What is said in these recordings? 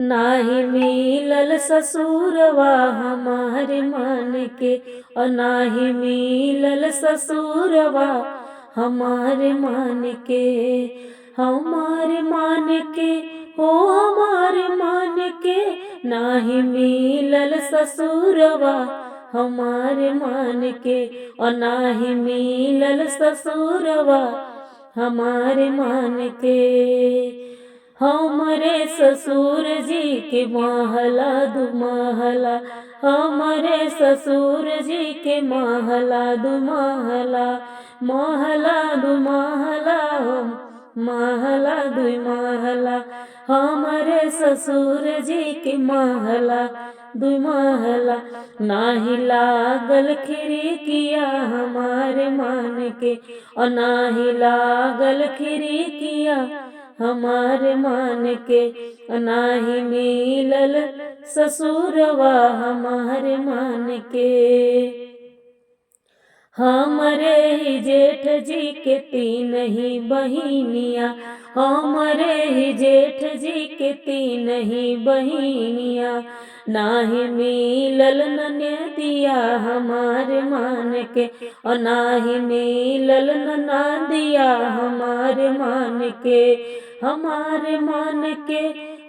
नाही मिलल ससुरवा हमारे मन के, और नाही मिलल ससुरवा हमारे मन के। हमारे मन के हो हमारे मन के, नाही मिलल ससुरवा हमारे मन के, और नाही मिलल ससुरवा हमारे मन के। हमरे ससुर जी के महला दुमहला, हमरे ससुर जी के महला दुमहला, महला दुमहला हो महला दुई महला। हमरे ससुर जी के महला दुई महला, नाही लागल खिड़किया हमारे मन के, और नाही लागल खिड़किया हमारे मन के, नाही मिलल ससुरवा हमारे मन के। हमरे ही जेठ जी के तीन ही बहिनिया, हमरे ही जेठ जी के तीन ही बहिनिया, नाही मिलल ननदिया हमारे मन के, और नाही मिलल ननदिया हमारे मन के। हमारे मन के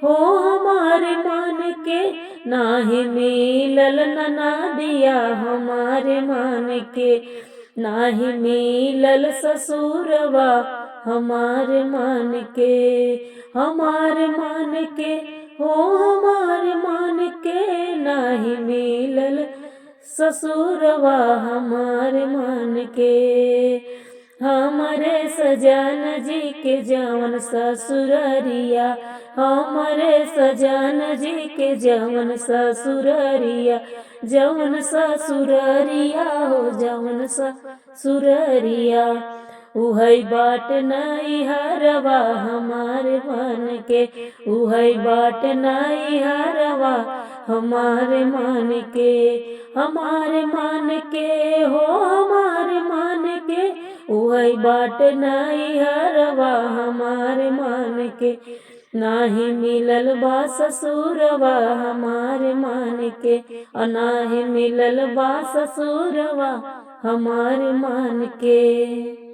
हो हमारे मन के, नाही मिलल ननदिया हमारे मन के, नाही मिलल ससुरवा हमारे मन के। हमारे मन के हो हमारे मन के, नाही मिलल ससुरवा हमारे मन के। हमरे सजन जी के जवन ससुररिया, हमरे सजन जी के जवन ससुररिया, जवन ससुररिया हो जवन ससुररिया, उहई बाट नहीं हरवा हमारे मन के, उहई बाट नहीं हरवा हमारे मन के। हमारे मन के हो हमारे मन के, उहई बाट नहीं हरवा हमारे मन के, नाही मिलल बा ससुरवा हमारे मन के, और नाही मिलल बा ससुरवा हमारे मन के।